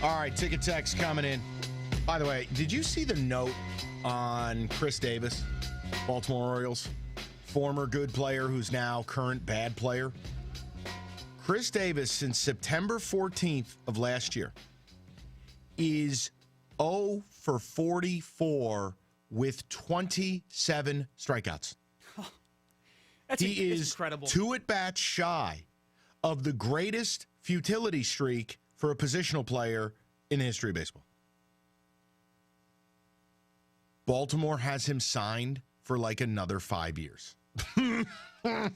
All right, ticket text coming in. By the way, did you see the note on Chris Davis, Baltimore Orioles, former good player who's now current bad player? Chris Davis, since September 14th of last year, is 0 for 44 with 27 strikeouts. He is incredible. 2 at-bats shy of the greatest futility streak for a positional player in the history of baseball. Baltimore has him signed for like another 5 years. Talk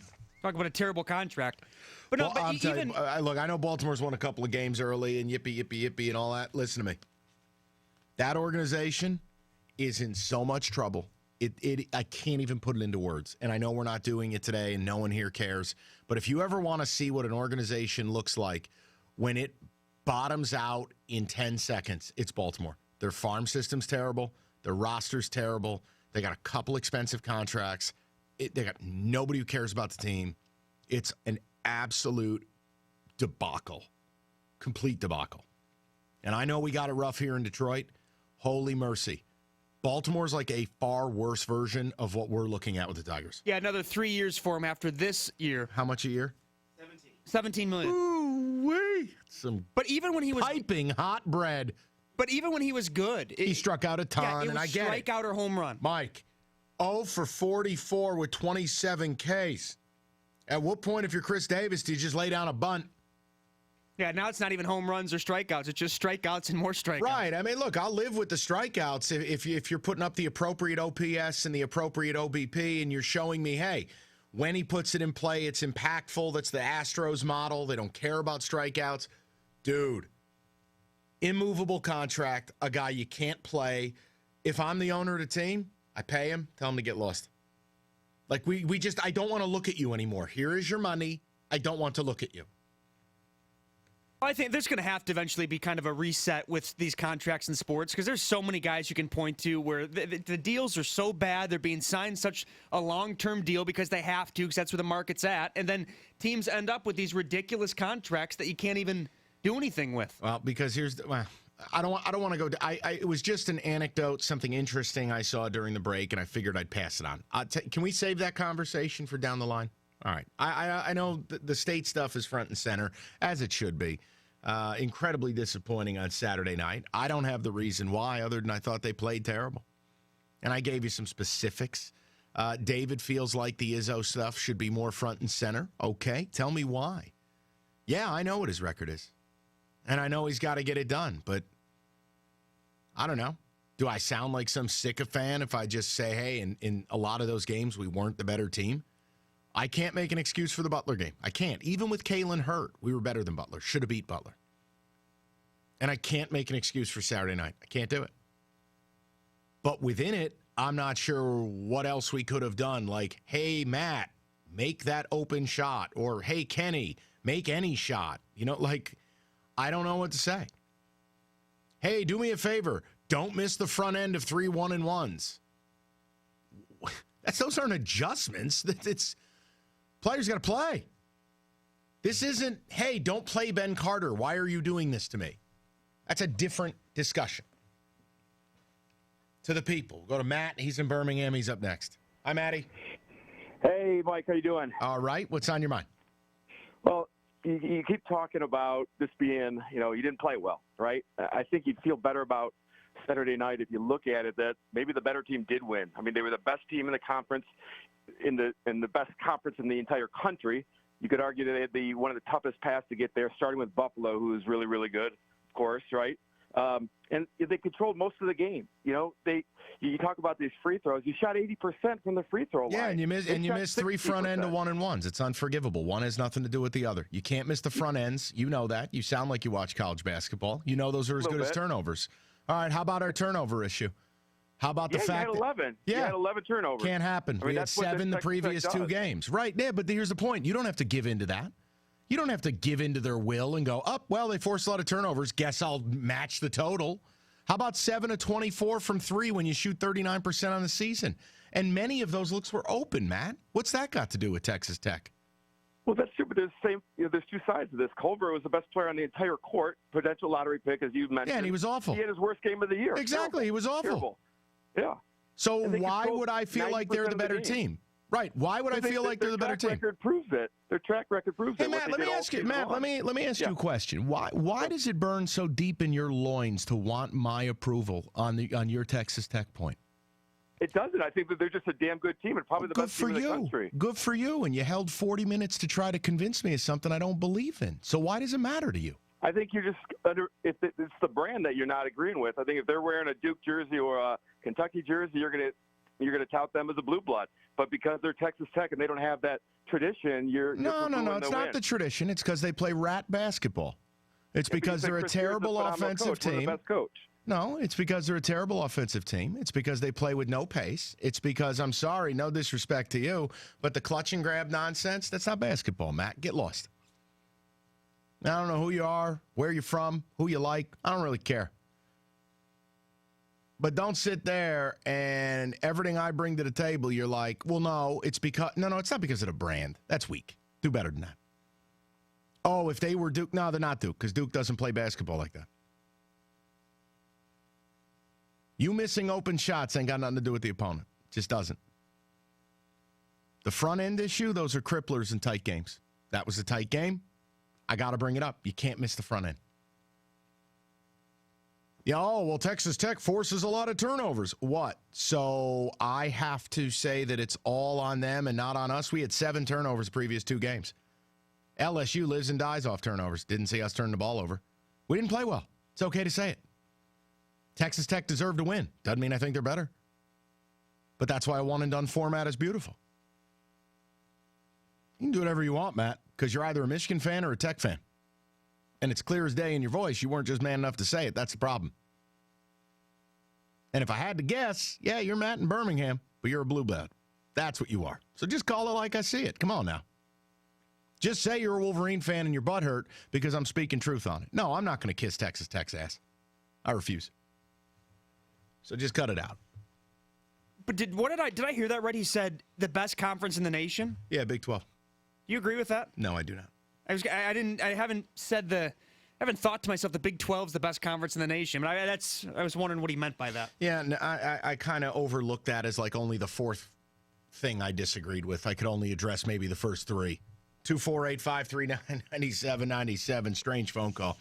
about a terrible contract. But no, well, look, I know Baltimore's won a couple of games early and yippee and all that. Listen to me. That organization is in so much trouble. I can't even put it into words. And I know we're not doing it today and no one here cares. But if you ever want to see what an organization looks like when it bottoms out in 10 seconds, it's Baltimore. Their farm system's terrible. Their roster's terrible. They got a couple expensive contracts. They got nobody who cares about the team. It's an absolute debacle. Complete debacle. And I know we got it rough here in Detroit. Holy mercy. Baltimore's like a far worse version of what we're looking at with the Tigers. Yeah, another 3 years for him after this year. How much a year? 17 million. Ooh-wee. But even when he was piping hot bread. But even when he was good, he struck out a ton, and I get it. Strikeout or home run. Mike, 0 for 44 with 27 Ks. At what point, if you're Chris Davis, do you just lay down a bunt? Yeah, now it's not even home runs or strikeouts. It's just strikeouts and more strikeouts. Right. I mean, look, I'll live with the strikeouts if you're putting up the appropriate OPS and the appropriate OBP, and you're showing me, hey, when he puts it in play, it's impactful. That's the Astros model. They don't care about strikeouts. Dude. Immovable contract, a guy you can't play. If I'm the owner of the team, I pay him, tell him to get lost. Like, I don't want to look at you anymore. Here is your money. I don't want to look at you. I think there's going to have to eventually be kind of a reset with these contracts in sports because there's so many guys you can point to where the deals are so bad. They're being signed such a long-term deal because they have to because that's where the market's at. And then teams end up with these ridiculous contracts that you can't even do anything with. Well, because I don't want to go. It was just an anecdote, something interesting I saw during the break, and I figured I'd pass it on. Can we save that conversation for down the line? All right. I know the state stuff is front and center, as it should be. Incredibly disappointing on Saturday night. I don't have the reason why, other than I thought they played terrible. And I gave you some specifics. David feels like the Izzo stuff should be more front and center. Okay, tell me why. Yeah, I know what his record is. And I know he's got to get it done, but I don't know. Do I sound like some sycophant if I just say, hey, in a lot of those games, we weren't the better team? I can't make an excuse for the Butler game. I can't. Even with Kalen hurt, we were better than Butler. Should have beat Butler. And I can't make an excuse for Saturday night. I can't do it. But within it, I'm not sure what else we could have done. Like, hey, Matt, make that open shot. Or, hey, Kenny, make any shot. I don't know what to say. Hey, do me a favor. Don't miss the front end of 3 1-1s. Those aren't adjustments. It's players got to play. This isn't, hey, don't play Ben Carter. Why are you doing this to me? That's a different discussion. To the people. Go to Matt. He's in Birmingham. He's up next. Hi, Matty. Hey, Mike. How you doing? All right. What's on your mind? Well, you keep talking about this being, you didn't play well, right? I think you'd feel better about Saturday night if you look at it that maybe the better team did win. I mean, they were the best team in the conference, in the best conference in the entire country. You could argue that they had one of the toughest paths to get there, starting with Buffalo, who is really, really good, of course, right? And they controlled most of the game. You talk about these free throws. You shot 80% from the free throw line. Yeah, and you missed 3 front end to 1-1s. It's unforgivable. One has nothing to do with the other. You can't miss the front ends. You know that. You sound like you watch college basketball. You know those are as good as turnovers. All right, how about our turnover issue? How about the fact you had 11. You had 11 turnovers. Can't happen. We had 7 the previous 2 games. Right, yeah, but here's the point. You don't have to give in to that. You don't have to give in to their will and go, well, they forced a lot of turnovers. Guess I'll match the total. How about 7 of 24 from 3 when you shoot 39% on the season? And many of those looks were open, Matt. What's that got to do with Texas Tech? Well, that's true, but there's there's two sides to this. Culver was the best player on the entire court, potential lottery pick, as you mentioned. Yeah, and he was awful. He had his worst game of the year. Exactly, Terrible. he was awful. Terrible. Yeah. So And they why control would I feel like they're the 90% better of the game. team? Right. Why would I feel like they're the better team? Their track record proves it. Their track record proves it. Hey, Matt, let me ask you. Matt, let me ask you a question. Why does it burn so deep in your loins to want my approval on your Texas Tech point? It doesn't. I think that they're just a damn good team and probably the best team in the country. Good for you. And you held 40 minutes to try to convince me of something I don't believe in. So why does it matter to you? I think you're just it's the brand that you're not agreeing with. I think if they're wearing a Duke jersey or a Kentucky jersey, you're gonna tout them as a blue blood. But because they're Texas Tech and they don't have that tradition, No. It's not the tradition. It's because they play rat basketball. It's because they're a terrible offensive team. The best coach. No, it's because they're a terrible offensive team. It's because they play with no pace. It's because, I'm sorry, no disrespect to you, but the clutch and grab nonsense, that's not basketball, Matt. Get lost. I don't know who you are, where you're from, who you like. I don't really care. But don't sit there and everything I bring to the table, you're like, well, no, it's not because of the brand. That's weak. Do better than that. Oh, if they were Duke, no, they're not Duke because Duke doesn't play basketball like that. You missing open shots ain't got nothing to do with the opponent. Just doesn't. The front end issue, those are cripplers in tight games. That was a tight game. I got to bring it up. You can't miss the front end. Yeah, well, Texas Tech forces a lot of turnovers. What? So I have to say that it's all on them and not on us? We had 7 turnovers the previous 2 games. LSU lives and dies off turnovers. Didn't see us turn the ball over. We didn't play well. It's okay to say it. Texas Tech deserved to win. Doesn't mean I think they're better. But that's why a one-and-done format is beautiful. You can do whatever you want, Matt, because you're either a Michigan fan or a Tech fan. And it's clear as day in your voice. You weren't just man enough to say it. That's the problem. And if I had to guess, yeah, you're Matt in Birmingham, but you're a blue blood. That's what you are. So just call it like I see it. Come on now. Just say you're a Wolverine fan and your butt hurt because I'm speaking truth on it. No, I'm not going to kiss Texas Tech's ass. I refuse. So just cut it out. But did I hear that right? He said the best conference in the nation? Yeah, Big 12. You agree with that? No, I do not. I haven't thought to myself the Big 12 is the best conference in the nation. But I was wondering what he meant by that. Yeah, no, I kind of overlooked that as like only the fourth thing I disagreed with. I could only address maybe the first 3. 248-539-9797. Strange phone call.